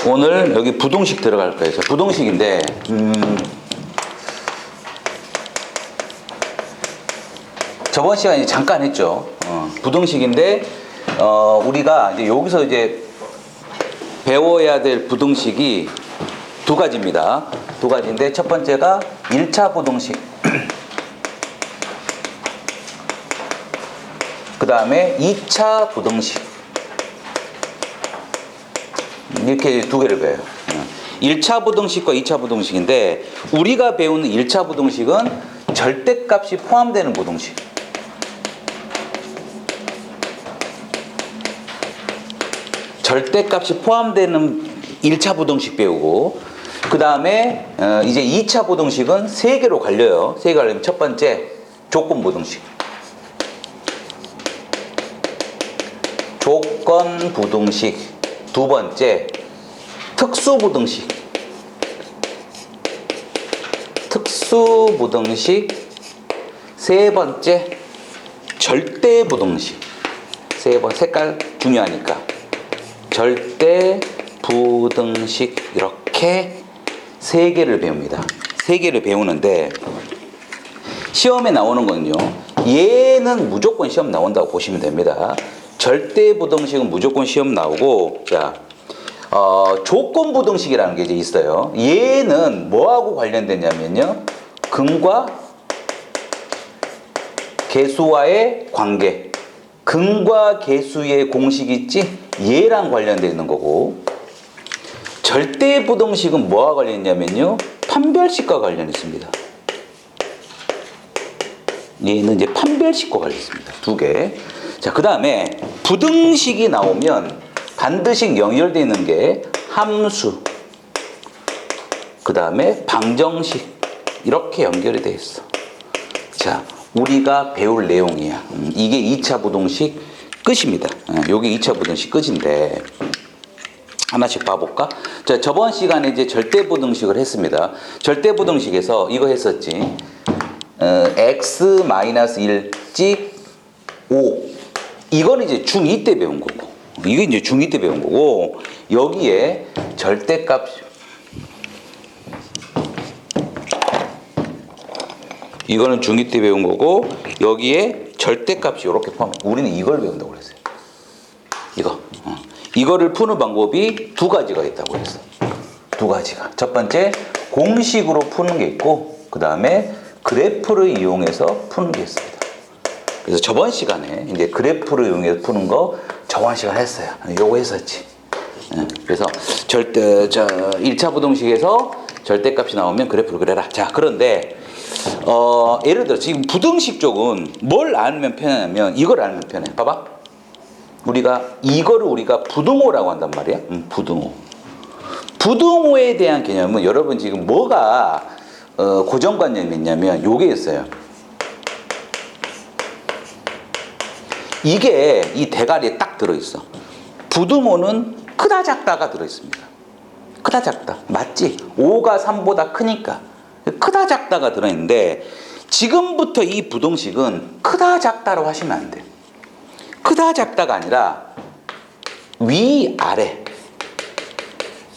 오늘 여기 부동식 들어갈 거예요. 부동식인데, 저번 시간에 잠깐 했죠. 부동식인데, 우리가 이제 여기서 이제 배워야 될 부동식이 두 가지입니다. 두 가지인데, 첫 번째가 1차 부동식. 그 다음에 2차 부동식. 이렇게 두 개를 배워요. 1차 부동식과 2차 부동식인데, 우리가 배우는 1차 부동식은 절대값이 포함되는 부동식. 절대값이 포함되는 1차 부동식 배우고, 그 다음에 이제 2차 부동식은 세 개로 갈려요. 세 개 갈리면 첫 번째 조건 부동식. 조건 부동식. 두 번째 특수 부등식. 특수 부등식. 세 번째 절대 부등식. 세 번 색깔 중요하니까 절대 부등식. 이렇게 세 개를 배웁니다. 세 개를 배우는데 시험에 나오는 건요, 얘는 무조건 시험 나온다고 보시면 됩니다. 절대 부등식은 무조건 시험 나오고, 자, 조건 부등식이라는 게 이제 있어요. 얘는 뭐하고 관련되냐면요, 근과 계수와의 관계. 근과 계수의 공식 있지? 얘랑 관련되어 있는 거고, 절대 부등식은 뭐와 관련있냐면요, 판별식과 관련 있습니다. 얘는 이제 판별식과 관련 있습니다. 두 개. 자, 그 다음에 부등식이 나오면 반드시 연결되어 있는 게 함수, 그 다음에 방정식, 이렇게 연결이 되어 있어. 자, 우리가 배울 내용이야. 이게 2차 부등식 끝입니다. 요게 2차 부등식 끝인데, 하나씩 봐볼까? 자, 저번 시간에 이제 절대 부등식을 했습니다. 절대 부등식에서 이거 했었지. x-1 찍 5. 이거는 이제 중2 때 배운 거고, 이게 이제 중2 때 배운 거고, 여기에 절대값, 이거는 중2 때 배운 거고, 여기에 절대값이 이렇게 포함. 우리는 이걸 배운다고 그랬어요. 이거를 푸는 방법이 두 가지가 있다고 그랬어. 두 가지가. 첫 번째 공식으로 푸는 게 있고, 그 다음에 그래프를 이용해서 푸는 게 있습니다. 그래서 저번 시간에 이제 그래프를 이용해서 푸는 거 저번 시간에 했어요. 요거 했었지. 그래서 1차 부등식에서 절대값이 나오면 그래프를 그려라. 자, 그런데 예를 들어 지금 부등식 쪽은 뭘 알면 편하냐면 이걸 알면 편해. 봐봐. 이거를 우리가 부등호라고 한단 말이야. 부등호. 부등호에 대한 개념은 여러분 지금 뭐가 고정관념이 있냐면 요게 있어요. 이게 이 대가리에 딱 들어있어. 부등호는 크다 작다가 들어있습니다. 크다 작다. 맞지? 5가 3보다 크니까 크다 작다가 들어있는데, 지금부터 이 부등식은 크다 작다로 하시면 안 돼. 크다 작다가 아니라 위아래,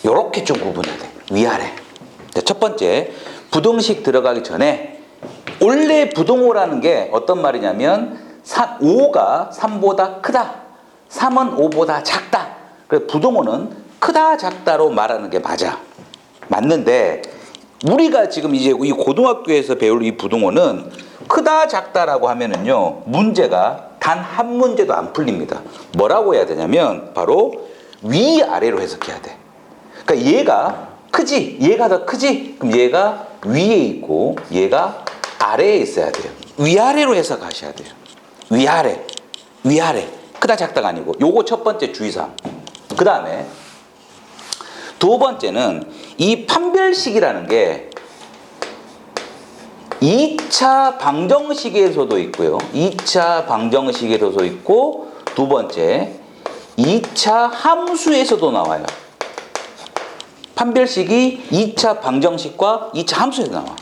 요렇게 좀 구분해야 돼. 위아래. 첫 번째, 부등식 들어가기 전에 원래 부등호라는 게 어떤 말이냐면 5가 3보다 크다, 3은 5보다 작다. 그래서 부등호는 크다 작다로 말하는 게 맞는데, 우리가 지금 이제 이 고등학교에서 배울 이 부등호는 크다 작다라고 하면은요, 문제가 단 한 문제도 안 풀립니다. 뭐라고 해야 되냐면 바로 위아래로 해석해야 돼. 그러니까 얘가 크지, 얘가 더 크지, 그럼 얘가 위에 있고 얘가 아래에 있어야 돼요. 위아래로 해석하셔야 돼요. 위아래. 크다 작다가 아니고. 요거 첫 번째 주의사항. 그 다음에 두 번째는 이 판별식이라는 게 2차 방정식에서도 있고요. 2차 방정식에서도 있고, 두 번째 2차 함수에서도 나와요. 판별식이 2차 방정식과 2차 함수에서 나와.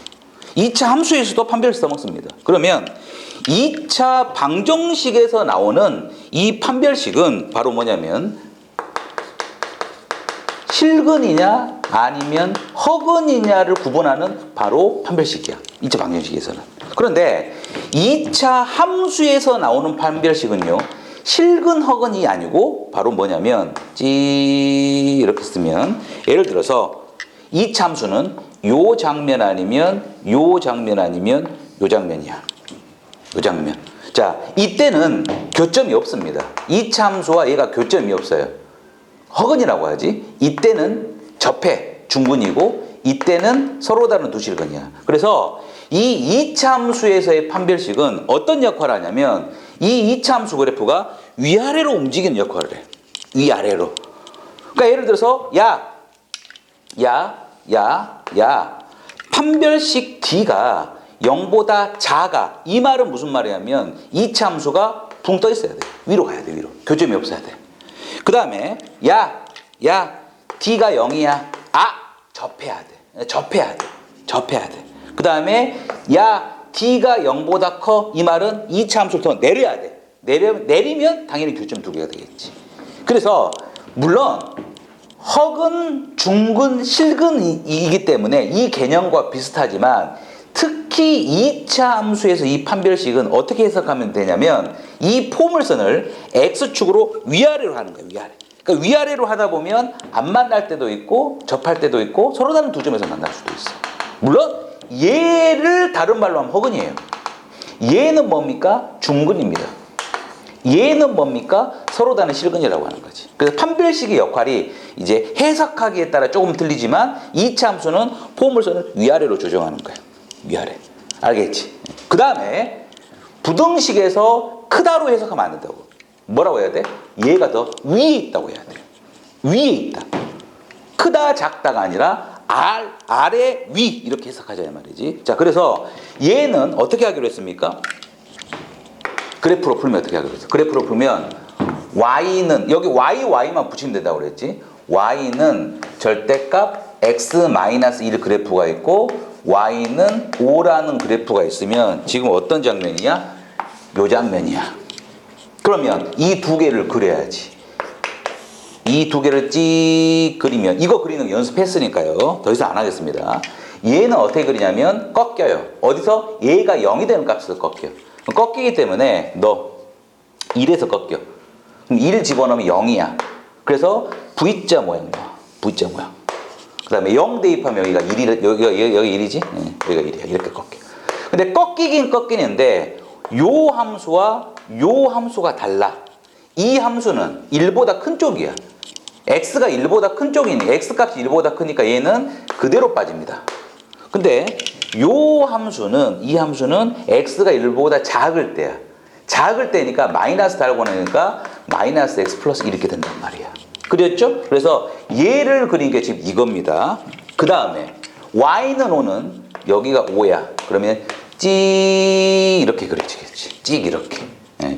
2차 함수에서도 판별식 써먹습니다. 그러면 2차 방정식에서 나오는 이 판별식은 바로 뭐냐면 실근이냐 아니면 허근이냐를 구분하는 바로 판별식이야. 2차 방정식에서는. 그런데 2차 함수에서 나오는 판별식은요. 실근 허근이 아니고 바로 뭐냐면 이렇게 쓰면 예를 들어서 2차 함수는 요 장면 아니면 요 장면 아니면 요 장면이야. 요 장면. 자, 이때는 교점이 없습니다. 2차 함수와 얘가 교점이 없어요. 허근이라고 하지. 이때는 접해 중근이고 이때는 서로 다른 두 실근이야. 그래서 이 2차 함수에서의 판별식은 어떤 역할을 하냐면 이 2차 함수 그래프가 위아래로 움직이는 역할을 해. 위아래로. 그러니까 예를 들어서 판별식 D가 0보다 작아. 이 말은 무슨 말이냐면 2차 함수가 붕 떠 있어야 돼. 위로 가야 돼. 위로. 교점이 없어야 돼. 그 다음에 D가 0이야. 접해야 돼. 접해야 돼. 그 다음에 D가 0보다 커. 이 말은 2차 함수를 더 내려야 돼. 내리면 당연히 교점 두 개가 되겠지. 그래서 물론 허근, 중근, 실근이기 때문에 이 개념과 비슷하지만 특히 2차 함수에서 이 판별식은 어떻게 해석하면 되냐면 이 포물선을 X축으로 위아래로 하는 거예요. 위아래. 그러니까 위아래로 하다 보면 안 만날 때도 있고 접할 때도 있고 서로 다른 두 점에서 만날 수도 있어. 물론 얘를 다른 말로 하면 허근이에요. 얘는 뭡니까? 중근입니다. 얘는 뭡니까? 서로 다른 실근이라고 하는 거지. 그래서 판별식의 역할이 이제 해석하기에 따라 조금 틀리지만 2차 함수는 포물선을 위아래로 조정하는 거예요. 위아래. 알겠지? 그 다음에 부등식에서 크다로 해석하면 안 된다고. 뭐라고 해야 돼? 얘가 더 위에 있다고 해야 돼. 위에 있다. 크다 작다가 아니라 아래 위 이렇게 해석하자 이 말이지. 자, 그래서 얘는 어떻게 하기로 했습니까? 그래프로 풀면 어떻게 하기로 했어? 그래프로 풀면 y는 여기 y만 붙이면 된다고 그랬지. y는 절대값 x-1 그래프가 있고 y는 5라는 그래프가 있으면 지금 어떤 장면이야? 요 장면이야. 그러면 이 두 개를 그려야지. 이 두 개를 찍 그리면 이거 그리는 거 연습했으니까요. 더 이상 안 하겠습니다. 얘는 어떻게 그리냐면 꺾여요. 어디서? 얘가 0이 되는 값에서 꺾여. 꺾이기 때문에 너 1에서 꺾여. 그럼 1 집어넣으면 0이야. 그래서 V자 모양 나와. V자 모양. 그 다음에 0 대입하면 여기가 1이, 여기가 1이지? 여기가 1이야. 이렇게 꺾여. 근데 꺾이긴 꺾이는데 요 함수와 요 함수가 달라. 이 함수는 1보다 큰 쪽이야. x가 1보다 큰 쪽이니 x값이 1보다 크니까 얘는 그대로 빠집니다. 근데 요 함수는 이 함수는 x가 1보다 작을 때야. 작을 때니까 마이너스 달고 나니까 마이너스 x 플러스 이렇게 된단 말이야. 그랬죠? 그래서 얘를 그린 게 지금 이겁니다. 그 다음에 y는 5는 여기가 5야. 그러면 찌 이렇게 그려지겠지. 찍 이렇게.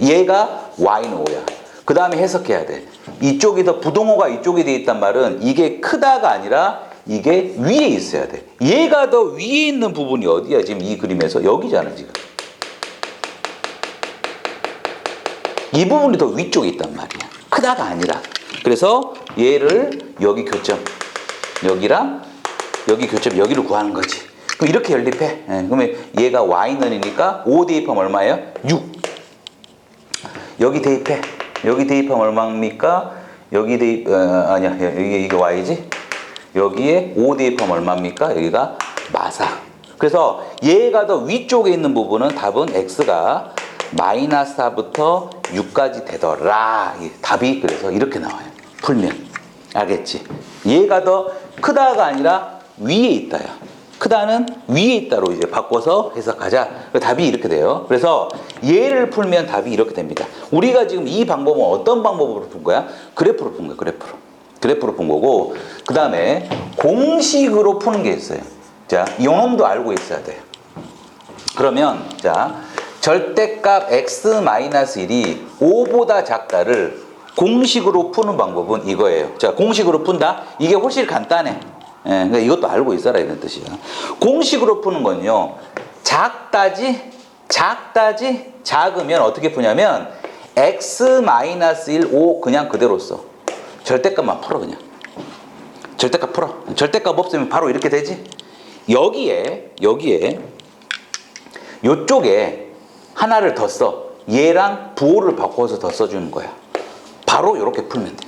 얘가 y는 5야. 그 다음에 해석해야 돼. 이쪽이 더 부동호가 이쪽에 돼 있단 말은 이게 크다가 아니라 이게 위에 있어야 돼. 얘가 더 위에 있는 부분이 어디야? 지금 이 그림에서 여기잖아 지금. 이 부분이 더 위쪽에 있단 말이야. 크다가 아니라. 그래서 얘를 여기 교점 여기랑 여기 교점 여기를 구하는 거지. 그럼 이렇게 연립해. 그러면 얘가 y는이니까 5 대입하면 얼마예요? 6. 여기 대입해. 여기 대입하면 얼마입니까? 여기 대입 아니야 이게 y지. 여기에 5 대입하면 얼마입니까? 여기가 마사. 그래서 얘가 더 위쪽에 있는 부분은 답은 x가 마이너스 4부터 6까지 되더라. 답이 그래서 이렇게 나와요. 풀면. 알겠지? 얘가 더 크다가 아니라 위에 있다야. 크다는 위에 있다로 이제 바꿔서 해석하자. 답이 이렇게 돼요. 그래서 얘를 풀면 답이 이렇게 됩니다. 우리가 지금 이 방법은 어떤 방법으로 푼 거야? 그래프로 푼 거야. 그래프로 푼 거고 그 다음에 공식으로 푸는 게 있어요. 자, 요놈도 알고 있어야 돼요. 그러면 자 절대값 x-1이 5보다 작다를 공식으로 푸는 방법은 이거예요. 자, 공식으로 푼다? 이게 훨씬 간단해. 그러니까 이것도 알고 있어라 이런 뜻이야. 공식으로 푸는 건요. 작다지 작으면 어떻게 푸냐면 x-1 5 그냥 그대로 써. 절대값만 풀어 그냥. 절대값 풀어. 절대값 없으면 바로 이렇게 되지. 여기에 요쪽에 하나를 더 써. 얘랑 부호를 바꿔서 더 써주는 거야. 바로 이렇게 풀면 돼.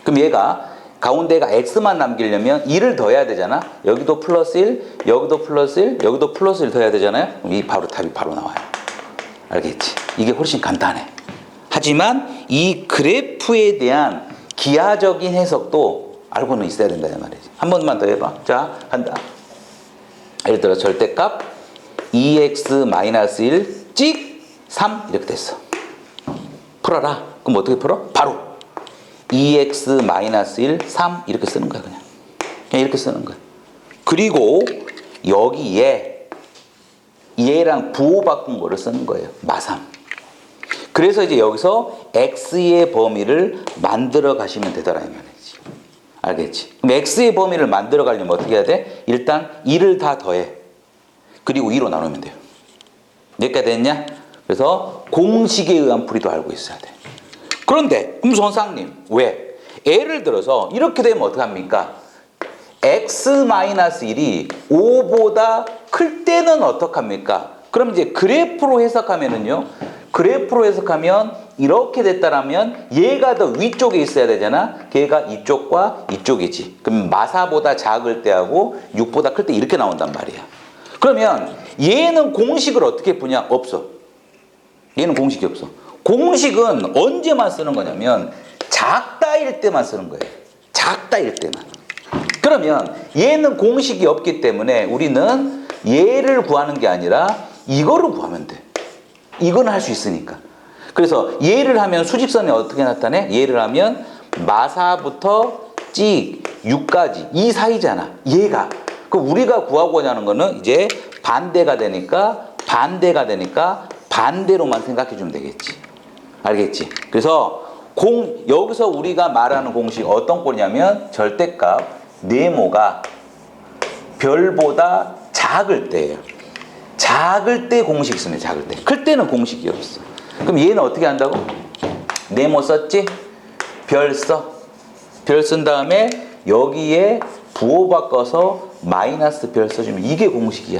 그럼 얘가 가운데가 x만 남기려면 1을 더해야 되잖아. 여기도 플러스 1, 여기도 플러스 1, 여기도 플러스 1 더해야 되잖아요. 그럼 이 바로 답이 바로 나와요. 알겠지? 이게 훨씬 간단해. 하지만 이 그래프에 대한 기하적인 해석도 알고는 있어야 된다 이 말이지. 한 번만 더 해봐. 자, 간다. 예를 들어 절대값 2x-1 찍 3 이렇게 됐어. 풀어라. 그럼 어떻게 풀어? 바로 2x-1 3 이렇게 쓰는 거야. 그냥 이렇게 쓰는 거야. 그리고 여기에 얘랑 부호 바꾼 거를 쓰는 거예요. 마삼. 그래서 이제 여기서 x의 범위를 만들어 가시면 되더라 이 말이지. 알겠지? 그럼 x의 범위를 만들어 가려면 어떻게 해야 돼? 일단 2를 다 더해. 그리고 2로 나누면 돼요. 여기까지 됐냐? 그래서 공식에 의한 풀이도 알고 있어야 돼. 그런데 그럼 선생님 왜? 예를 들어서 이렇게 되면 어떡합니까? x-1이 5보다 클 때는 어떡합니까? 그럼 이제 그래프로 해석하면은요. 그래프로 해석하면 이렇게 됐다라면 얘가 더 위쪽에 있어야 되잖아. 걔가 이쪽과 이쪽이지. 그럼 마사보다 작을 때하고 6보다 클 때 이렇게 나온단 말이야. 그러면 얘는 공식을 어떻게 푸냐? 없어. 얘는 공식이 없어. 공식은 언제만 쓰는 거냐면 작다일 때만 쓰는 거예요. 작다일 때만. 그러면 얘는 공식이 없기 때문에 우리는 얘를 구하는 게 아니라 이거를 구하면 돼. 이거는 할 수 있으니까. 그래서 얘를 하면 수직선이 어떻게 나타내? 얘를 하면 마사부터 찍 6까지 이 사이잖아. 얘가. 그 우리가 구하고자 하는 거는 이제 반대가 되니까 반대로만 생각해 주면 되겠지. 알겠지? 그래서 여기서 우리가 말하는 공식 어떤 꼴이냐면 절대값 네모가 별보다 작을 때예요. 작을 때 공식 쓰네. 작을 때. 클 때는 공식이 없어. 그럼 얘는 어떻게 한다고? 네모 썼지? 별 써. 별 쓴 다음에 여기에 부호 바꿔서 마이너스 별 써주면 이게 공식이야.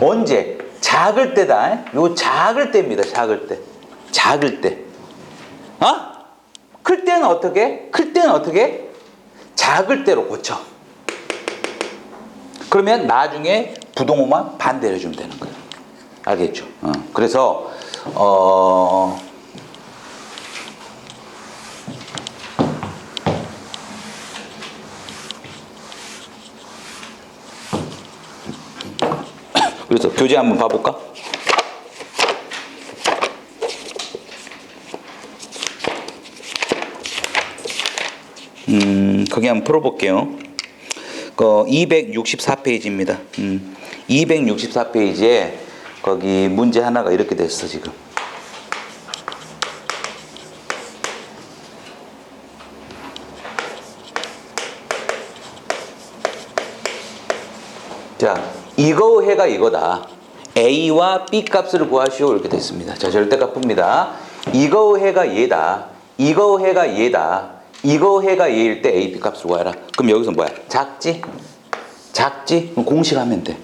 언제? 작을 때다. 요 작을 때입니다. 작을 때. 작을 때. 클 때는 어떻게? 클 때는 어떻게? 작을 때로 고쳐. 그러면 나중에 부동호만 반대로 해주면 되는 거야. 알겠죠? 그래서 그래서 교재 한번 봐볼까? 거기 한번 풀어볼게요. 264페이지입니다. 264페이지에 거기 문제 하나가 이렇게 됐어 지금. 자, 이거 해가 이거다. A와 B 값을 구하시오 이렇게 됐습니다. 자, 절대값 풉니다. 이거 해가 얘다. 이거 해가 얘다. 이거 해가 얘일 때 A, B 값을 구하라. 그럼 여기서 뭐야? 작지? 작지? 그럼 공식하면 돼.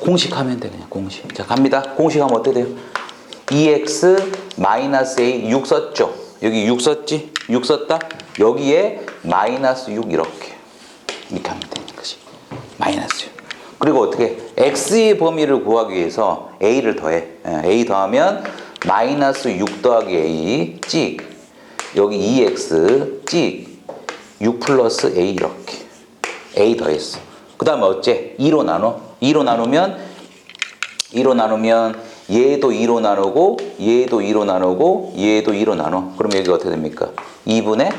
공식하면 돼 그냥 공식. 자, 갑니다. 공식하면 어떻게 돼요? 2x-a 6 썼죠? 여기 6 썼지? 6 썼다? 여기에 마이너스 6 이렇게 하면 되는 것이 마이너스 6. 그리고 어떻게? x의 범위를 구하기 위해서 a를 더해. a 더하면 마이너스 6 더하기 a 찍 여기 2x 찍 6 플러스 a 이렇게 a 더했어. 그 다음에 어째? 2로 나눠. 2로 나누면 얘도 2로 나누고 얘도 2로 나누고 얘도 2로 나눠. 그럼 여기가 어떻게 됩니까? 2분의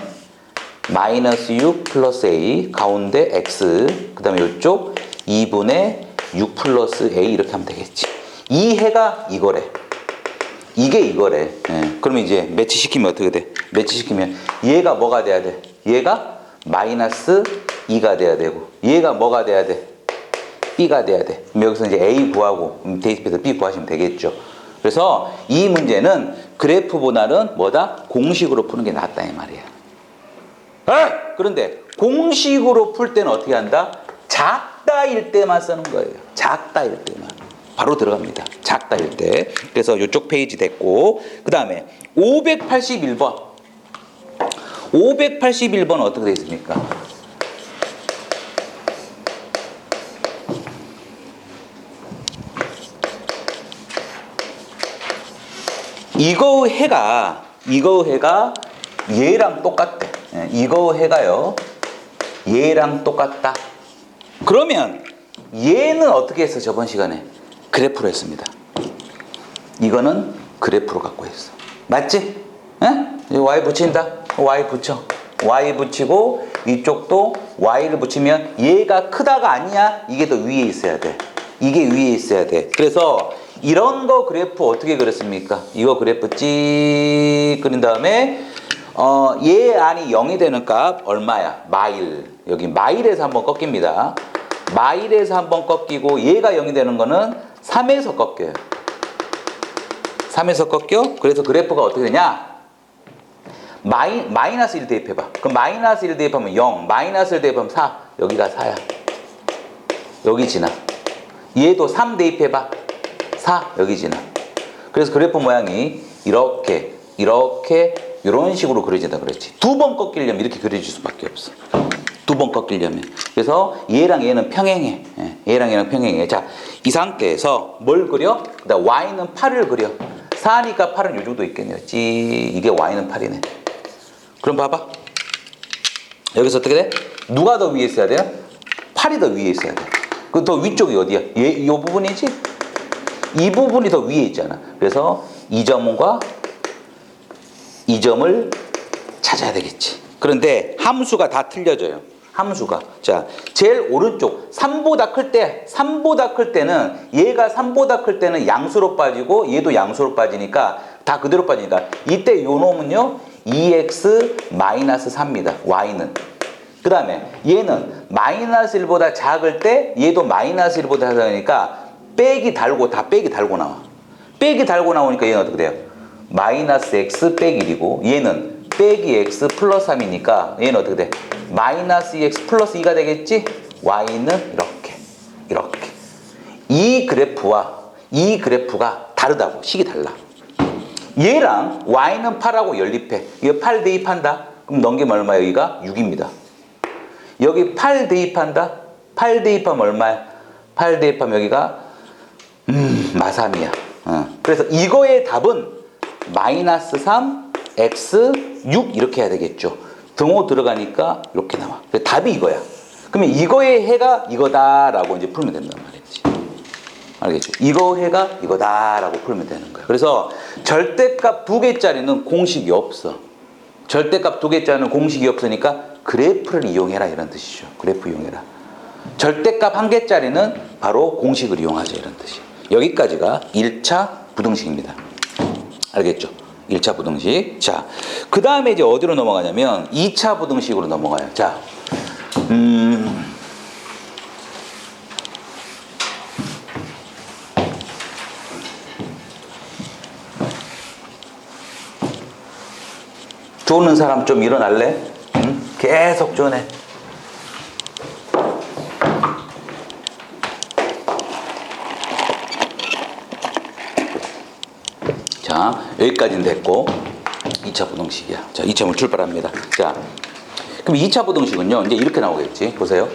마이너스 6 플러스 a 가운데 x 그 다음에 이쪽 2분의 6 플러스 a 이렇게 하면 되겠지. 이 해가 이거래. 이게 이거래. 그러면 이제 매치시키면 어떻게 돼? 매치시키면 얘가 뭐가 돼야 돼? 얘가 마이너스 2가 돼야 되고 얘가 뭐가 돼야 돼? B가 돼야 돼. 그럼 여기서 이제 A 구하고 대입해서 B 구하시면 되겠죠. 그래서 이 문제는 그래프보다는 뭐다? 공식으로 푸는 게 낫다 이 말이야. 그런데 공식으로 풀 때는 어떻게 한다? 작다일 때만 쓰는 거예요. 작다일 때만. 바로 들어갑니다. 작다일 때. 그래서 이쪽 페이지 됐고, 그 다음에 581번. 581번 어떻게 되어 있습니까? 이거 해가 얘랑 똑같대. 이거 해가요. 얘랑 똑같다. 그러면 얘는 어떻게 했어? 저번 시간에 그래프로 했습니다. 이거는 그래프로 갖고 했어. 맞지? y 붙인다. y 붙여. y 붙이고 이쪽도 y를 붙이면 얘가 크다가 아니야. 이게 더 위에 있어야 돼. 이게 위에 있어야 돼. 그래서 이런 거 그래프 어떻게 그렸습니까? 이거 그래프 찍 그린 다음에 얘 안이 0이 되는 값 얼마야? 마일. 여기 마일에서 한번 꺾입니다. 마일에서 한번 꺾이고 얘가 0이 되는 거는 3에서 꺾여요. 3에서 꺾여. 그래서 그래프가 어떻게 되냐? 마이너스 1 대입해봐. 그럼 마이너스 1 대입하면 0, 마이너스 1 대입하면 4. 여기가 4야. 여기 지나. 얘도 3 대입해봐. 4. 여기 지나. 그래서 그래프 모양이 이렇게 이런 식으로 그려진다 그랬지. 두 번 꺾이려면 이렇게 그려질 수밖에 없어. 두 번 꺾이려면. 그래서 얘랑 얘는 평행해. 얘랑 얘는 평행해. 자, 이 상태에서 뭘 그려? 그다음 y는 8을 그려. 4니까 8은 요 정도 있겠네요. 이게 y는 8이네. 그럼 봐봐. 여기서 어떻게 돼? 누가 더 위에 있어야 돼요? 8이 더 위에 있어야 돼. 그 더 위쪽이 어디야? 이 부분이지? 이 부분이 더 위에 있잖아. 그래서 이 점과 이 점을 찾아야 되겠지. 그런데 함수가 다 틀려져요. 함수가. 자, 제일 오른쪽 3보다 클 때는 얘가 3보다 클 때는 양수로 빠지고 얘도 양수로 빠지니까 다 그대로 빠지니까 이때 요 놈은요 2x-3입니다. y는. 그 다음에 얘는 마이너스 1보다 작을 때 얘도 마이너스 1보다 작으니까 빼기 달고 다 빼기 달고 나와. 빼기 달고 나오니까 얘는 어떻게 돼요? 마이너스 x 빼기 1이고 얘는 빼기 x 플러스 3이니까 얘는 어떻게 돼? 마이너스 2x 플러스 2가 되겠지? y는 이렇게. 이 그래프가 다르다고. 식이 달라. 얘랑 y는 8하고 연립해. 이거 8 대입한다. 그럼 넘기면 얼마야? 여기가 6입니다. 여기 8 대입한다. 8 대입하면 얼마야? 8 대입하면 여기가 마삼이야. 그래서 이거의 답은 마이너스 3, x, 6 이렇게 해야 되겠죠. 등호 들어가니까 이렇게 나와. 답이 이거야. 그러면 이거의 해가 이거다라고 이제 풀면 된단 말이지. 알겠죠? 이거 해가 이거다라고 풀면 되는 거야. 그래서 절대값 2개짜리는 공식이 없어. 절대값 2개짜리는 공식이 없으니까 그래프를 이용해라 이런 뜻이죠. 그래프 이용해라. 절대값 1개짜리는 바로 공식을 이용하자 이런 뜻이에요. 여기까지가 1차 부등식입니다. 알겠죠? 1차 부등식. 자, 그 다음에 이제 어디로 넘어가냐면 2차 부등식으로 넘어가요. 자, 쪼는 사람 좀 일어날래? 응? 계속 쪼네. 자, 여기까지는 됐고 2차 부등식이야. 자, 2차문 출발합니다. 자, 그럼 2차 부등식은요 이제 이렇게 나오겠지. 보세요.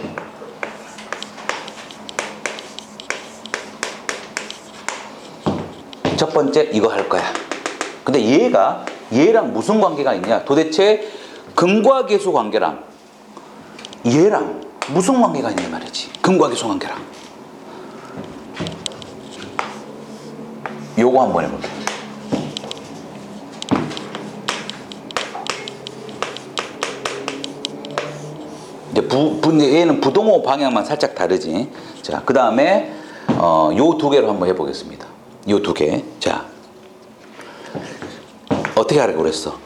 첫 번째 이거 할 거야. 근데 얘랑 무슨 관계가 있냐? 도대체 근과 계수 관계랑 얘랑 무슨 관계가 있냐 말이지. 근과 계수 관계랑. 요거 한번 해볼게. 이제 얘는 부동호 방향만 살짝 다르지. 자, 그 다음에 요 두 개로 한번 해보겠습니다. 요 두 개. 자, 어떻게 하라고 그랬어?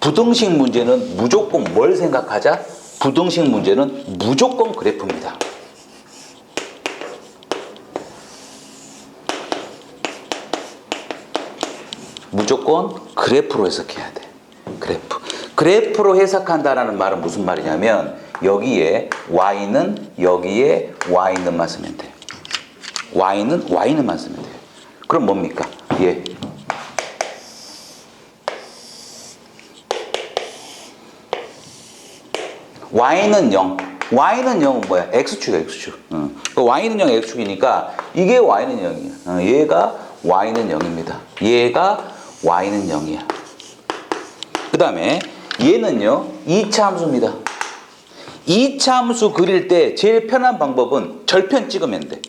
부등식 문제는 무조건 뭘 생각하자? 부등식 문제는 무조건 그래프입니다. 무조건 그래프로 해석해야 돼. 그래프. 그래프로 해석한다라는 말은 무슨 말이냐면 여기에 y는 여기에 y는만 쓰면 돼. y는만 쓰면 돼요. 그럼 뭡니까? 예. y는 0. y는 0은 뭐야? x축이야, x축. y는 0, x축이니까 이게 y는 0이야. 얘가 y는 0입니다. 얘가 y는 0이야. 그 다음에 얘는요 2차 함수입니다. 2차 함수 그릴 때 제일 편한 방법은 절편 찍으면 돼.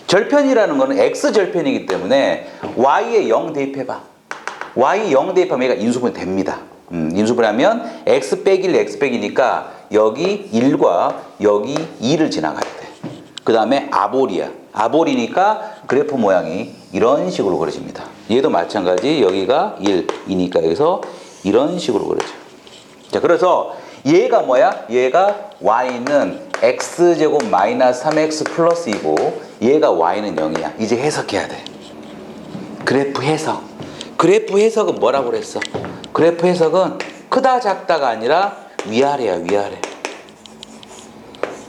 절편이라는 거는 x절편이기 때문에 y에 0 대입해봐. y 0 대입하면 얘가 인수분해 됩니다. 인수분해하면 x 빼기 1, x 빼기니까 여기 1과 여기 2를 지나가야 돼. 그 다음에 아볼이야. 아볼이니까 그래프 모양이 이런 식으로 그려집니다. 얘도 마찬가지 여기가 1이니까 여기서 이런 식으로 그려져. 자, 그래서 얘가 뭐야? 얘가 y는 x제곱 마이너스 3x 플러스 2고 얘가 y는 0이야. 이제 해석해야 돼. 그래프 해석. 그래프 해석은 뭐라고 그랬어? 그래프 해석은 크다 작다가 아니라 위아래야, 위아래.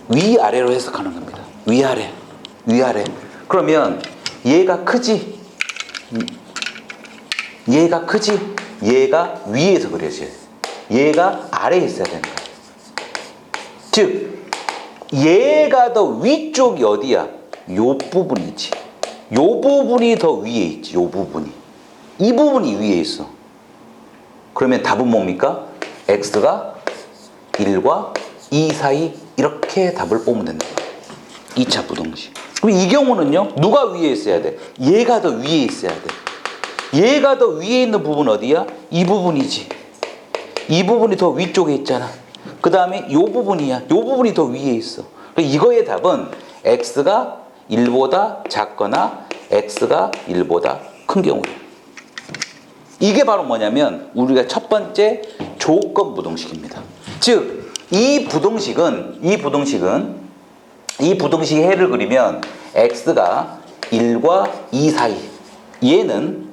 위아래로 해석하는 겁니다. 위아래. 그러면 얘가 크지? 얘가 크지? 얘가 위에서 그려져야 돼. 얘가 아래에 있어야 되는 거야. 즉 얘가 더 위쪽이 어디야? 요 부분이지. 요 부분이 더 위에 있지. 요 부분이. 이 부분이 위에 있어. 그러면 답은 뭡니까? x가 1과 2 사이 이렇게 답을 뽑으면 된다. 2차 부등식. 그럼 이 경우는요. 누가 위에 있어야 돼? 얘가 더 위에 있어야 돼. 얘가 더 위에 있는 부분 어디야? 이 부분이지. 이 부분이 더 위쪽에 있잖아. 그 다음에 이 부분이야. 이 부분이 더 위에 있어. 이거의 답은 x가 1보다 작거나 x가 1보다 큰 경우예요. 이게 바로 뭐냐면 우리가 첫 번째 조건 부등식입니다. 즉, 이 부등식의 해를 그리면 x가 1과 2 사이. 얘는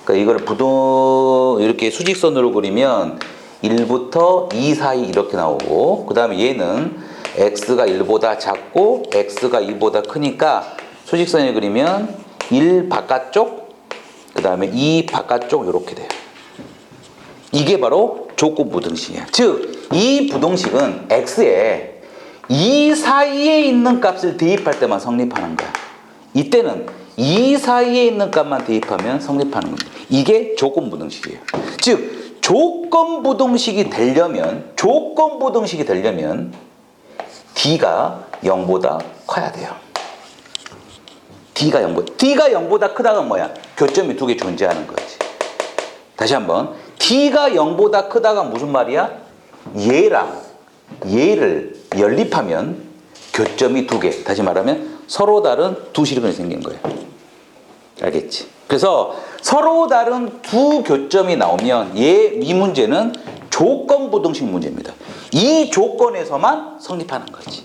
그러니까 이걸 이렇게 수직선으로 그리면 1부터 2 사이 이렇게 나오고, 그 다음에 얘는 x가 1보다 작고 x가 2보다 크니까 수직선을 그리면 1 바깥쪽, 그 다음에 2 바깥쪽 이렇게 돼요. 이게 바로 조건 부등식이야. 즉, 이 부등식은 x에 2 사이에 있는 값을 대입할 때만 성립하는 거야. 이때는 2 사이에 있는 값만 대입하면 성립하는 겁니다. 이게 조건 부등식이에요. 즉, 조건 부등식이 되려면 D가 0보다 커야 돼요. D가 0보다 크다가 뭐야? 교점이 두 개 존재하는 거지. 다시 한번. D가 0보다 크다가 무슨 말이야? 얘랑 얘를 연립하면 교점이 두 개. 다시 말하면 서로 다른 두 실근이 생긴 거예요. 알겠지? 그래서 서로 다른 두 교점이 나오면 이 문제는 조건 부등식 문제입니다. 이 조건에서만 성립하는 거지.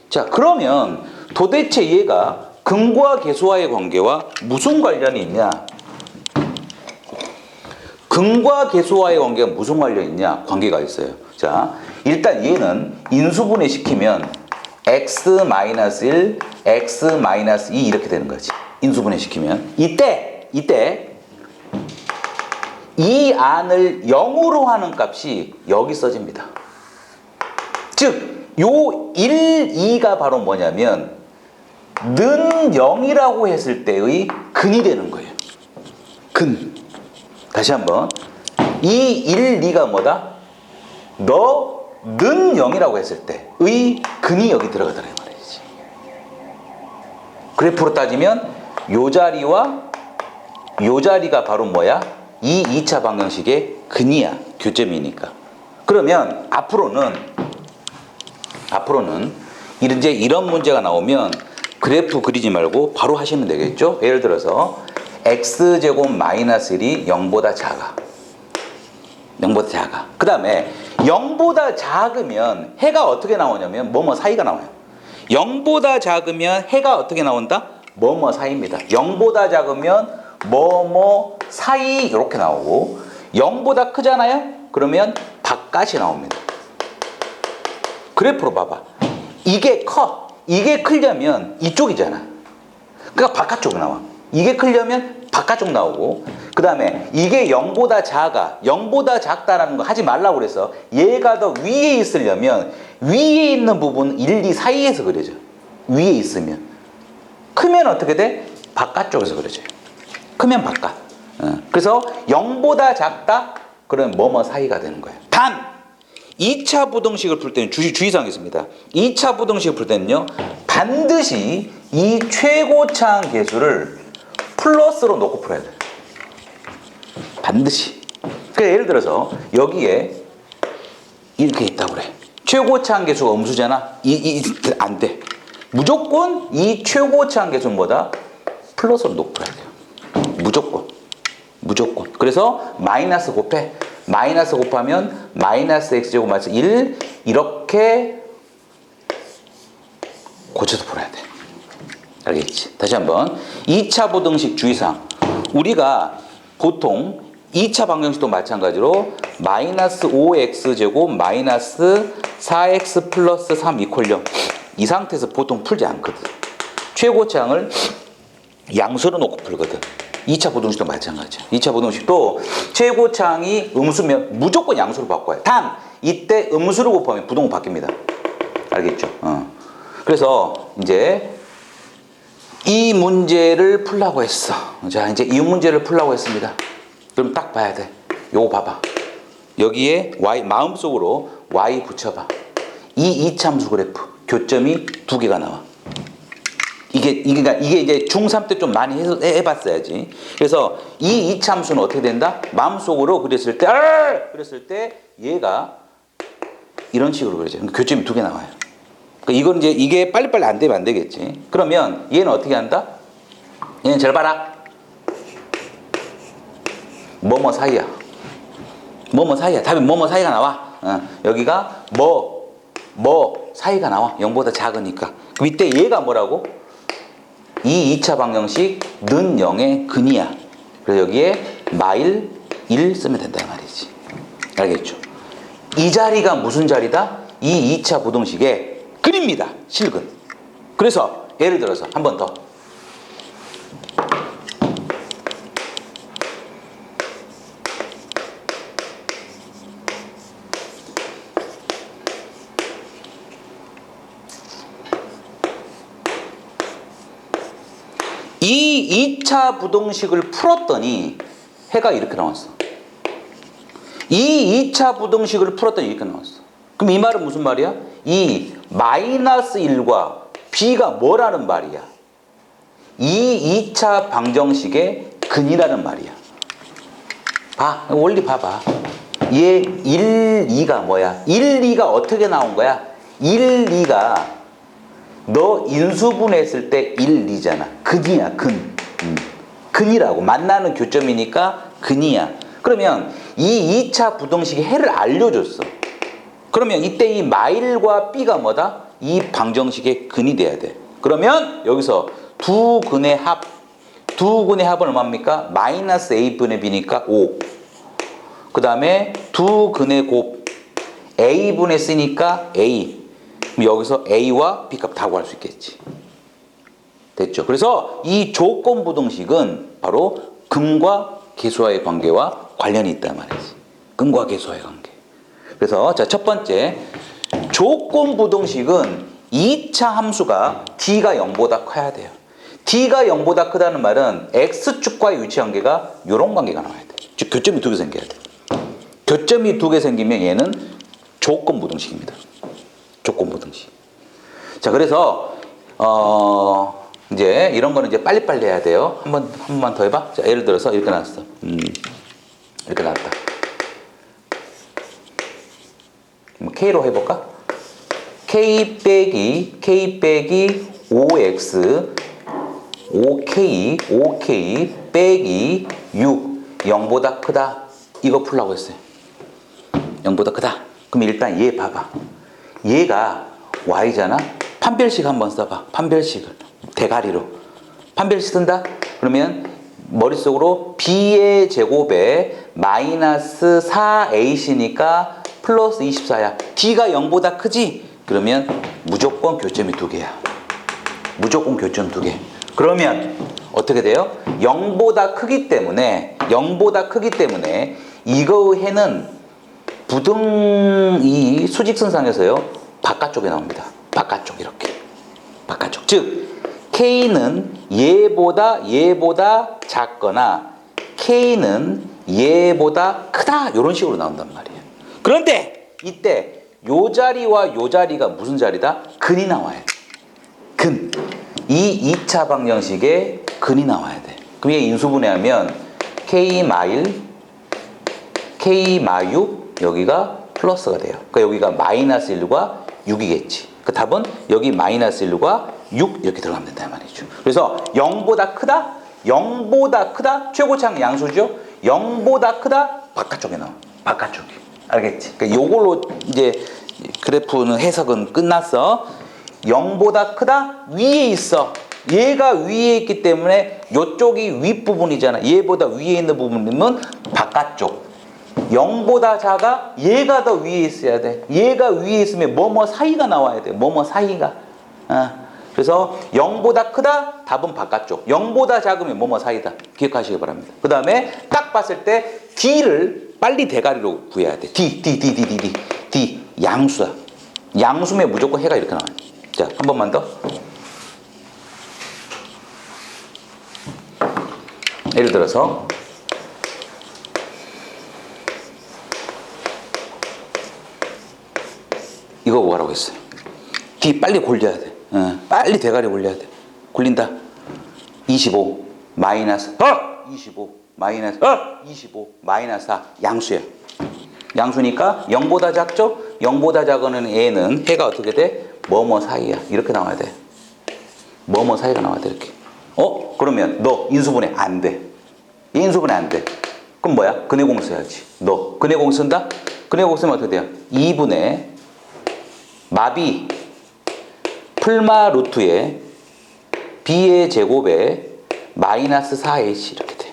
자, 그러면 도대체 얘가 근과 계수와의 관계와 무슨 관련이 있냐? 근과 계수와의 관계가 무슨 관련이 있냐? 관계가 있어요. 자, 일단 얘는 인수분해 시키면 x-1, x-2 이렇게 되는 거지. 인수분해 시키면. 이때 이 안을 0으로 하는 값이 여기 써집니다. 즉, 요 1, 2가 바로 뭐냐면 는 0이라고 했을 때의 근이 되는 거예요. 근. 다시 한번. 이 1, 2가 뭐다? 는 0이라고 했을 때의 근이 여기 들어가더라 말이지. 그래프로 따지면 요 자리와 요 자리가 바로 뭐야? 이 2차 방정식의 근이야. 교점이니까. 그러면 앞으로는 이제 이런 문제가 나오면 그래프 그리지 말고 바로 하시면 되겠죠? 예를 들어서 x제곱 마이너스 1이 0보다 작아. 그 다음에 0보다 작으면 해가 어떻게 나오냐면 뭐뭐 사이가 나와요. 0보다 작으면 해가 어떻게 나온다? 뭐뭐 사이입니다. 0보다 작으면 뭐뭐 사이 이렇게 나오고 0보다 크잖아요? 그러면 바깥이 나옵니다. 그래프로 봐봐. 이게 커. 이게 크려면 이쪽이잖아. 그러니까 바깥쪽 나와. 이게 크려면 바깥쪽 나오고, 그 다음에 이게 0보다 작아. 0보다 작다라는 거 하지 말라고 그래서 얘가 더 위에 있으려면 위에 있는 부분 1, 2 사이에서 그려져. 위에 있으면. 크면 어떻게 돼? 바깥쪽에서 그려져요. 크면 바깥. 그래서 0보다 작다? 그러면 뭐뭐 사이가 되는 거예요. 단! 2차 부등식을 풀 때는 주의사항이 있습니다. 2차 부등식을 풀 때는요, 반드시 이 최고차항 계수를 플러스로 놓고 풀어야 돼요. 반드시. 그러니까 예를 들어서 여기에 이렇게 있다고 그래. 최고차항 계수가 음수잖아. 안 돼. 무조건 이 최고차항 계수는 뭐다? 플러스로 놓고 풀어야 돼요. 무조건. 그래서 마이너스 곱해. 마이너스 곱하면 마이너스 x제곱 마이너스 1 이렇게 고쳐서 풀어야 돼. 알겠지? 다시 한번 2차 부등식 주의사항. 우리가 보통 2차 방정식도 마찬가지로 마이너스 5x제곱 마이너스 4x 플러스 3 이퀄 0 이 상태에서 보통 풀지 않거든. 최고차항을 양수로 놓고 풀거든. 2차 부등식도 마찬가지야. 2차 부등식도 최고차항이 음수면 무조건 양수로 바꿔요. 단 이때 음수로 곱하면 부동호 바뀝니다. 알겠죠? 그래서 이제 이 문제를 풀라고 했어. 자, 이제 이 문제를 풀라고 했습니다. 그럼 딱 봐야 돼. 요거 봐봐. 여기에 y 마음속으로 y 붙여봐. 이 이차함수 그래프 교점이 2개가 나와. 이게 이제 중3 때 좀 많이 해봤어야지. 그래서 이 이차함수는 어떻게 된다? 마음속으로 그렸을 때 얘가 이런 식으로 그려져요. 그러니까 교점이 2개 나와요. 그러니까 이건 이제 이게 빨리빨리 안 되면 안 되겠지. 그러면 얘는 어떻게 한다? 얘는 잘 봐라. 뭐뭐 사이야. 뭐뭐 사이야. 답이 뭐뭐 사이가 나와. 여기가 뭐 사이가 나와. 0보다 작으니까. 그럼 이때 얘가 뭐라고? 이 2차 방정식 는 0의 근이야. 그래서 여기에 마일 1 쓰면 된다 말이지. 알겠죠? 이 자리가 무슨 자리다? 이 2차 부등식의 근입니다. 실근. 그래서 예를 들어서 한 번 더. 이 2차 부등식을 풀었더니 해가 이렇게 나왔어. 이 2차 부등식을 풀었더니 이렇게 나왔어. 그럼 이 말은 무슨 말이야? 이 마이너스 1과 b가 뭐라는 말이야? 이 2차 방정식의 근이라는 말이야. 봐. 원리 봐봐. 얘 1, 2가 뭐야? 1, 2가 어떻게 나온 거야? 1, 2가 너 인수분해했을 때 1, 2잖아. 근이야, 근. 근이라고. 만나는 교점이니까 근이야. 그러면 이 2차 부등식의 해를 알려줬어. 그러면 이때 이 마일과 b가 뭐다? 이 방정식의 근이 돼야 돼. 그러면 여기서 두 근의 합은 얼마입니까? 마이너스 a분의 b니까 5. 그 다음에 두 근의 곱 a분의 c니까 a. 그럼 여기서 a와 b값 다 구할 수 있겠지. 됐죠? 그래서 이 조건 부등식은 바로 근과 계수와의 관계와 관련이 있단 말이지. 근과 계수와의 관계. 그래서 자, 첫 번째 조건 부등식은 2차 함수가 d가 0보다 커야 돼요. d가 0보다 크다는 말은 x축과의 위치 관계가 이런 관계가 나와야 돼. 즉 교점이 2개 생겨야 돼. 교점이 2개 생기면 얘는 조건 부등식입니다. 조건 부등식. 자, 그래서 이제 이런 거는 이제 빨리빨리 해야 돼요. 한 번만 더 해봐. 자, 예를 들어서 이렇게 나왔어. 이렇게 나왔다. K로 해볼까? K 빼기 5X 5K 빼기 6 0보다 크다. 이거 풀라고 했어요. 0보다 크다. 그럼 일단 얘 봐봐. 얘가 Y잖아. 판별식 한번 써봐. 판별식을 대가리로 판별식 쓴다? 그러면 머릿속으로 b의 제곱에 마이너스 4ac니까 플러스 24야. d가 0보다 크지? 그러면 무조건 교점이 2개야. 무조건 교점 2개. 그러면 어떻게 돼요? 0보다 크기 때문에 이거의 해는 부등이 수직선상에서요 바깥쪽에 나옵니다. 바깥쪽 이렇게. 바깥쪽. 즉 K는 얘보다 작거나 K는 얘보다 크다 이런 식으로 나온단 말이에요. 그런데 이때 요 자리와 요 자리가 무슨 자리다? 근이 나와야 돼. 근. 이 2차 방정식에 근이 나와야 돼. 그럼 얘 인수분해하면 K 마일 K 마6 여기가 플러스가 돼요. 그러니까 여기가 마이너스 1과 6이겠지. 그 답은 여기 마이너스 1과 6 이렇게 들어가면 된다 말이죠. 그래서 0보다 크다? 0보다 크다? 최고차항 양수죠? 0보다 크다? 바깥쪽에 나와. 바깥쪽에. 알겠지? 그러니까 요걸로 이제 그래프는 해석은 끝났어. 0보다 크다? 위에 있어. 얘가 위에 있기 때문에 요쪽이 윗부분이잖아. 얘보다 위에 있는 부분이면 바깥쪽. 0보다 작아? 얘가 더 위에 있어야 돼. 얘가 위에 있으면 뭐뭐 사이가 나와야 돼. 뭐뭐 사이가. 그래서 0보다 크다? 답은 바깥쪽. 0보다 작으면 뭐뭐 사이다. 기억하시기 바랍니다. 그 다음에 딱 봤을 때 D를 빨리 대가리로 구해야 돼. D. 양수야. 양수면 무조건 해가 이렇게 나와요. 자, 한 번만 더. 예를 들어서 이거 뭐라고 했어요? D 빨리 골려야 돼. 빨리 대가리 골려야 돼. 굴린다. 25 마이너스 25 마이너스 25 마이너스 4 양수야. 양수니까 0보다 작죠? 0보다 작은 애는 해가 어떻게 돼? 뭐뭐 사이야. 이렇게 나와야 돼. 뭐뭐 사이가 나와야 돼. 이렇게. 그러면 너 인수분해 안 돼. 인수분해 안 돼. 그럼 뭐야? 근해공 써야지. 너 근해공 쓴다? 근해공 쓰면 어떻게 돼요? 2분의 마비 풀마 루트에 b의 제곱에 마이너스 4h 이렇게 돼.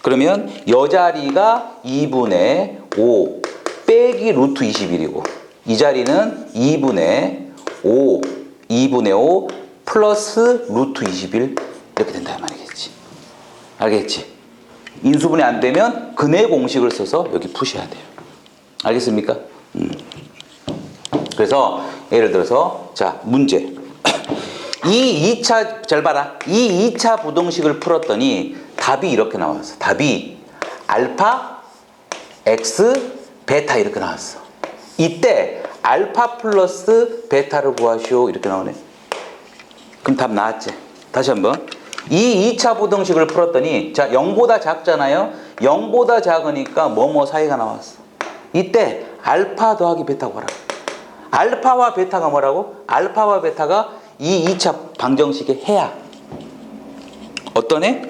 그러면 여 자리가 2분의 5 빼기 루트 21이고 이 자리는 2분의 5 플러스 루트 21 이렇게 된다 말이겠지. 알겠지? 인수분해 안 되면 근해 공식을 써서 여기 푸셔야 돼요. 알겠습니까? 그래서 예를 들어서 자 문제 이 2차 잘 봐라. 이 2차 부등식을 풀었더니 답이 이렇게 나왔어. 답이 알파 x 베타 이렇게 나왔어. 이때 알파 플러스 베타를 구하시오 이렇게 나오네. 그럼 답 나왔지? 다시 한번 이 2차 부등식을 풀었더니 자 0보다 작잖아요. 0보다 작으니까 뭐뭐 사이가 나왔어. 이때 알파 더하기 베타 구하라. 알파와 베타가 뭐라고? 알파와 베타가 이 2차 방정식의 해야. 어떤 해?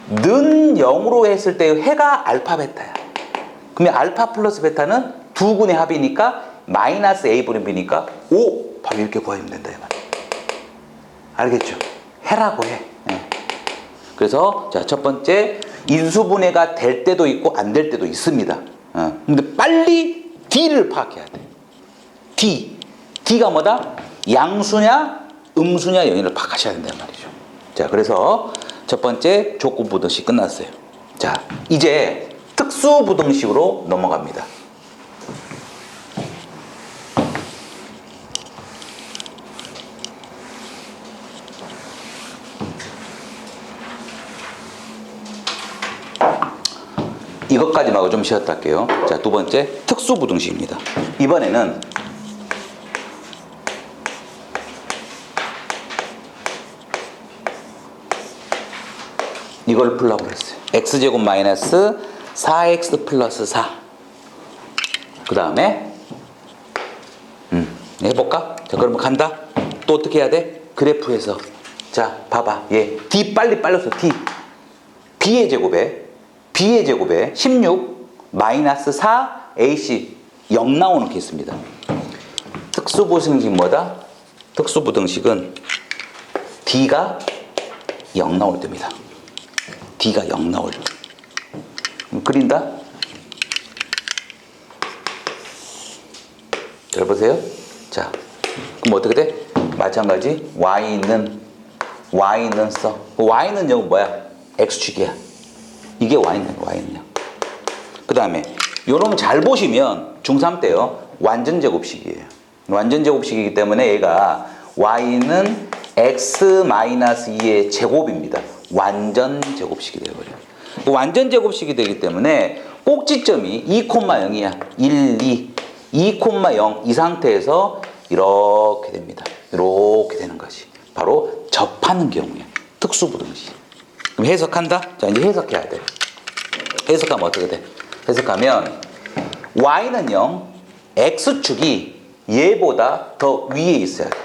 는 0으로 했을 때의 해가 알파 베타야. 그러면 알파 플러스 베타는 두 군의 합이니까 마이너스 a분의 b니까 5 바로 이렇게 구하면 된다 이 말이야. 알겠죠? 해라고 해. 그래서 자 첫 번째 인수분해가 될 때도 있고 안 될 때도 있습니다. 근데 빨리 D를 파악해야 돼. D가 뭐다? 양수냐 음수냐 영역을 파악하셔야 된단 말이죠. 자 그래서 첫 번째 조건부등식 끝났어요. 자 이제 특수부등식으로 넘어갑니다. 이것까지 하고 좀 쉬었다 할게요. 자, 두 번째 특수부등식입니다. 이번에는 이걸 풀라고 그랬어요. x제곱 마이너스 4x 플러스 4. 그 다음에 해볼까? 자, 그러면 간다. 또 어떻게 해야 돼? 그래프에서 자, 봐봐. 얘 D 빨리 써. D b의 제곱에 16 마이너스 4 AC 0 나오는 케이스입니다. 특수부등식은 뭐다? 특수부등식은 D가 0 나올 때입니다. D가 0 나올 때. 그린다? 잘 보세요. 자, 그럼 어떻게 돼? 마찬가지 Y는 써. Y는 0은 뭐야? X축이야. 이게 Y는요. 그 다음에 요놈 잘 보시면 중3 때요. 완전 제곱식이에요. 완전 제곱식이기 때문에 얘가 Y는 X-2의 제곱입니다. 완전 제곱식이 되어버려요. 완전 제곱식이 되기 때문에 꼭지점이 2,0이야. 1, 2. 2,0 이 상태에서 이렇게 됩니다. 이렇게 되는 것이 바로 접하는 경우에 특수부등식. 그럼 해석한다? 자, 이제 해석해야 돼. 해석하면 어떻게 돼? 해석하면 Y는 0, X축이 얘보다 더 위에 있어야 돼.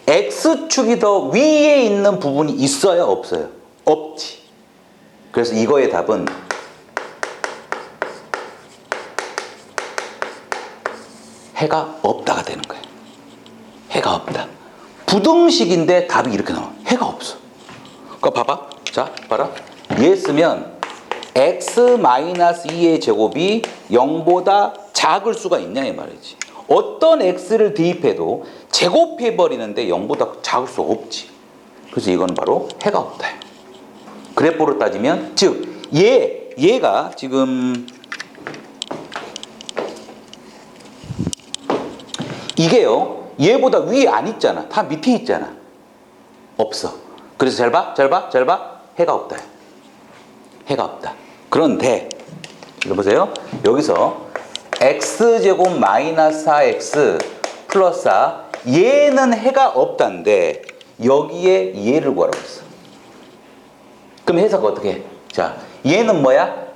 X축이 더 위에 있는 부분이 있어요? 없어요? 없지. 그래서 이거의 답은 해가 없다가 되는 거예요. 해가 없다. 부등식인데 답이 이렇게 나와. 해가 없어. 그거 봐봐. 자, 봐라. 얘 쓰면 x-2의 제곱이 0보다 작을 수가 있냐 이 말이지. 어떤 x를 대입해도 제곱해버리는데 0보다 작을 수 없지. 그래서 이거는 바로 해가 없다. 그래프로 따지면 즉 얘가 지금 이게요 얘보다 위에 안 있잖아. 다 밑에 있잖아. 없어. 그래서 잘 봐. 해가 없다. 해가 없다. 그런데 이거 보세요. 여기서 x제곱 마이너스 4x 플러스 4 얘는 해가 없다는데 여기에 얘를 구하라고 했어. 그럼 해석 어떻게 해? 자, 얘는 뭐야?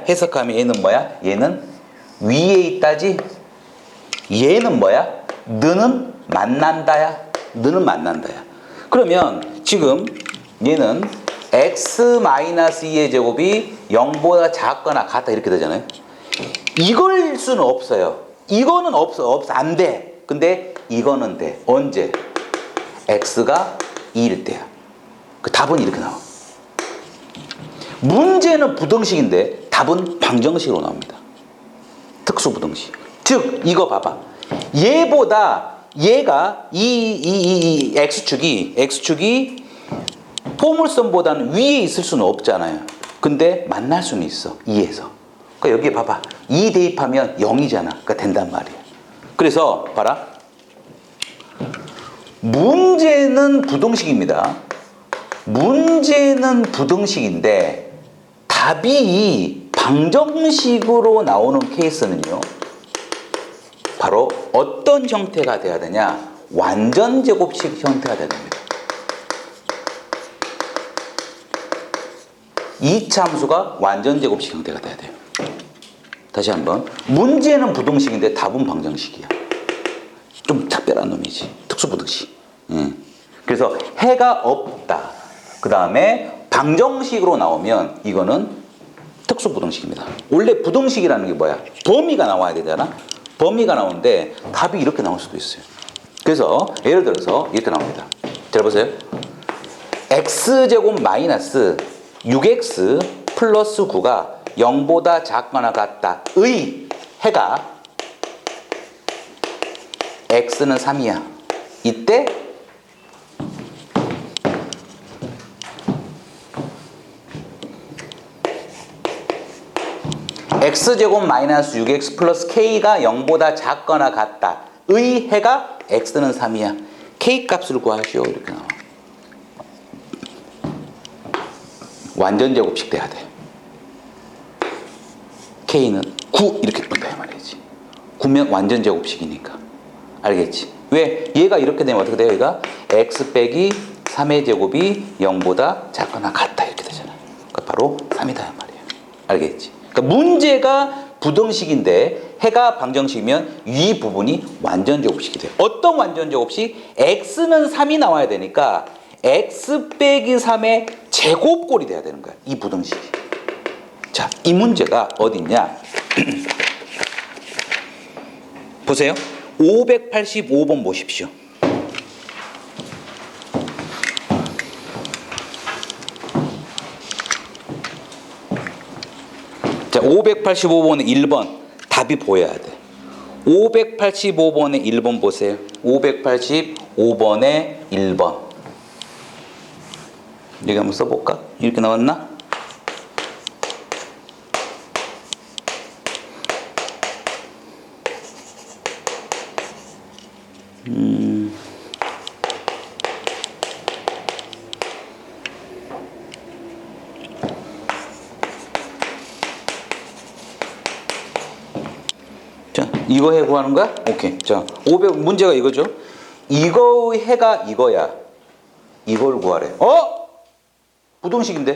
해석하면 얘는 뭐야? 얘는 위에 있다지? 얘는 뭐야? 너는 만난다야? 그러면 지금 얘는 x-2의 제곱이 0보다 작거나 같다 이렇게 되잖아요. 이걸 수는 없어요. 이거는 없어. 안 돼. 근데 이거는 돼. 언제? x가 2일 때야. 그 답은 이렇게 나와. 문제는 부등식인데 답은 방정식으로 나옵니다. 특수부등식. 즉 이거 봐봐. 얘보다 얘가 이 x축이 포물선보다는 위에 있을 수는 없잖아요. 근데 만날 수는 있어. 2에서. 그러니까 여기 봐봐. 2 대입하면 0이잖아. 그러니까 된단 말이야. 그래서 봐라. 문제는 부등식입니다. 문제는 부등식인데 답이 방정식으로 나오는 케이스는요. 바로 어떤 형태가 돼야 되냐? 완전 제곱식 형태가 돼야 됩니다. 이 참수가 완전 제곱식 형태가 돼야 돼요. 다시 한번. 문제는 부등식인데 답은 방정식이야. 좀 특별한 놈이지. 특수부등식. 그래서 해가 없다. 그 다음에 방정식으로 나오면 이거는 특수부등식입니다. 원래 부등식이라는 게 뭐야? 범위가 나와야 되잖아. 범위가 나오는데 답이 이렇게 나올 수도 있어요. 그래서 예를 들어서 이렇게 나옵니다. 잘 보세요. x제곱 마이너스 6x 플러스 9가 0보다 작거나 같다. 의 해가 x는 3이야. 이때 x제곱 마이너스 6x 플러스 k가 0보다 작거나 같다. 의 해가 x는 3이야. k 값을 구하시오. 이렇게 나와. 완전 제곱식 돼야 돼. k는 9 이렇게 뜬다 이 말이지. 9면 완전 제곱식이니까. 알겠지? 왜? 얘가 이렇게 되면 어떻게 돼요? 얘가 x 빼기 3의 제곱이 0보다 작거나 같다 이렇게 되잖아. 그러니까 바로 3이다 이 말이에요. 알겠지? 그러니까 문제가 부등식인데 해가 방정식이면 이 부분이 완전 제곱식이 돼요. 어떤 완전 제곱식? x는 3이 나와야 되니까 x 빼기 3의 제곱꼴이 돼야 되는 거야. 이 부등식이. 자, 이 문제가 어딨냐? 보세요. 585번 보십시오. 585번의 1번 답이 보여야 돼. 585번의 1번 보세요. 585번의 1번. 여기 한번 써볼까? 이렇게 나왔나? 자, 이거 해 구하는 거야? 오케이. 자, 500 문제가 이거죠. 이거의 해가 이거야. 이걸 구하래. 부등식인데?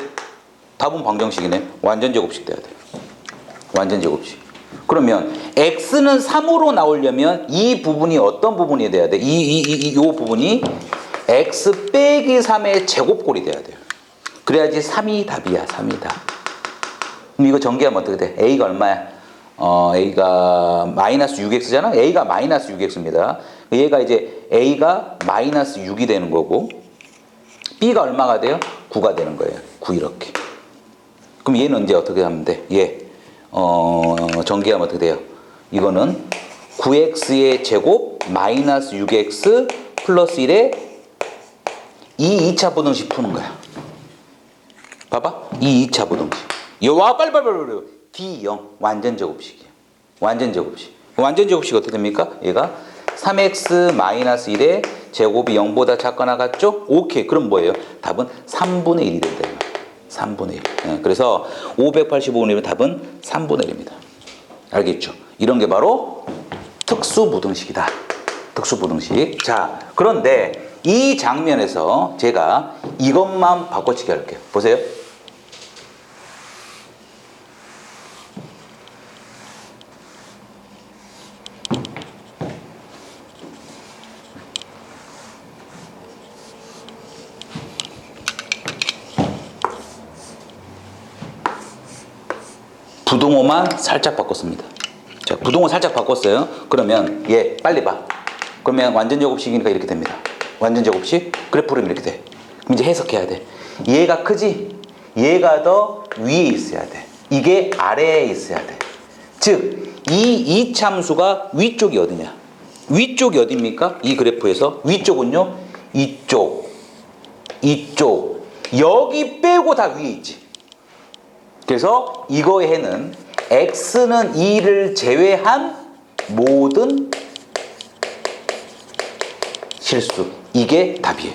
답은 방정식이네. 완전 제곱식 돼야 돼. 완전 제곱식. 그러면 x는 3으로 나오려면 이 부분이 어떤 부분이 돼야 돼? 이 부분이 x 빼기 3의 제곱꼴이 돼야 돼요. 그래야지 3이 답이야. 3이 답. 그럼 이거 전개하면 어떻게 돼? a가 얼마야? a가 마이너스 6x잖아? a가 마이너스 6x입니다. 얘가 이제 a가 마이너스 6이 되는 거고 b가 얼마가 돼요? 9가 되는 거예요. 9 이렇게. 그럼 얘는 이제 어떻게 하면 돼? 얘 전개하면 어떻게 돼요? 이거는 9x의 제곱 마이너스 6x 플러스 1에 이 2차 부등식 푸는 거야. 봐봐. 이 2차 부등식. 와 빨리 D0 완전 제곱식이야. 완전 제곱식. 완전 제곱식 어떻게 됩니까? 얘가 3x 마이너스 1의 제곱이 0보다 작거나 같죠? 오케이. 그럼 뭐예요? 답은 3분의 1이 된다. 3분의 1. 그래서 585번의 답은 3분의 1입니다. 알겠죠? 이런 게 바로 특수부등식이다. 특수부등식. 자, 그런데 이 장면에서 제가 이것만 바꿔치기 할게요. 보세요. 부등호만 살짝 바꿨습니다. 자, 부등호 살짝 바꿨어요. 그러면 얘 빨리 봐. 그러면 완전 제곱식이니까 이렇게 됩니다. 완전 제곱식 그래프로 이렇게 돼. 그럼 이제 해석해야 돼. 얘가 크지? 얘가 더 위에 있어야 돼. 이게 아래에 있어야 돼. 즉, 이 이참수가 위쪽이 어디냐? 위쪽이 어디입니까? 이 그래프에서 위쪽은요. 이쪽, 이쪽, 여기 빼고 다 위에 있지. 그래서 이거의 해는 x는 2를 제외한 모든 실수. 이게 답이에요.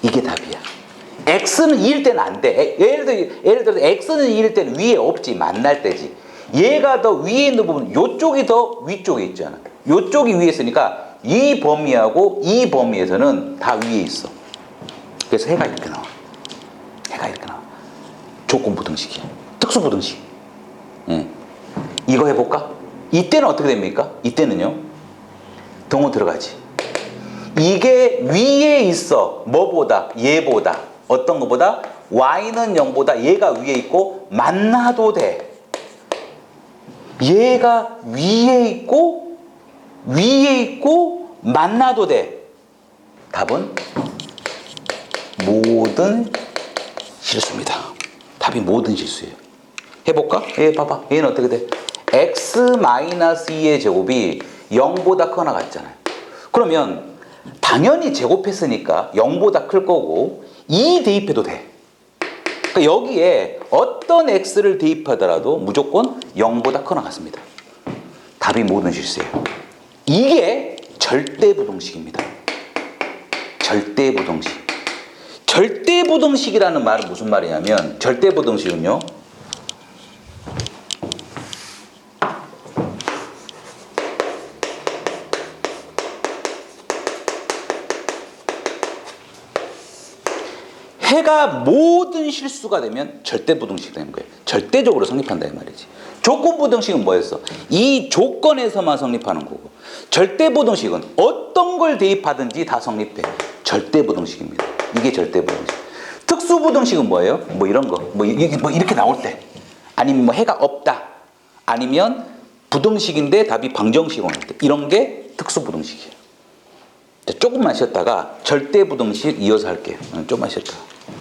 이게 답이야. x는 2일 때는 안 돼. 예를 들어 x는 2일 때는 위에 없지. 만날 때지. 얘가 더 위에 있는 부분, 요쪽이 더 위쪽에 있잖아. 요쪽이 위에 있으니까 이 범위하고 이 범위에서는 다 위에 있어. 그래서 해가 이렇게 나와. 해가 이렇게 나와. 조건부등식이야. 특수부등식. 이거 해볼까? 이때는 어떻게 됩니까? 이때는요. 등호 들어가지. 이게 위에 있어. 뭐보다? 얘보다. 어떤 것보다? y는 0보다 얘가 위에 있고 만나도 돼. 얘가 위에 있고 만나도 돼. 답은 모든 실수입니다. 답이 모든 실수예요. 해볼까? 얘 봐봐. 얘는 어떻게 돼? x-2의 제곱이 0보다 크거나 같잖아요. 그러면 당연히 제곱했으니까 0보다 클 거고 2 대입해도 돼. 그러니까 여기에 어떤 x를 대입하더라도 무조건 0보다 크거나 같습니다. 답이 모든 실수예요. 이게 절대부등식입니다. 절대부등식. 절대부등식이라는 말은 무슨 말이냐면 절대부등식은요. 해가 모든 실수가 되면 절대부등식이 되는 거예요. 절대적으로 성립한다 이 말이지. 조건부등식은 뭐였어? 이 조건에서만 성립하는 거고 절대부등식은 어떤 걸 대입하든지 다 성립해. 절대부등식입니다. 이게 절대부등식. 특수부등식은 뭐예요? 뭐 이런 거. 뭐 이렇게 나올 때. 아니면 뭐 해가 없다. 아니면 부등식인데 답이 방정식 오는 때. 이런 게 특수부등식이에요. 자, 조금만 쉬었다가 절대부등식 이어서 할게요. 조금만 쉬었다가.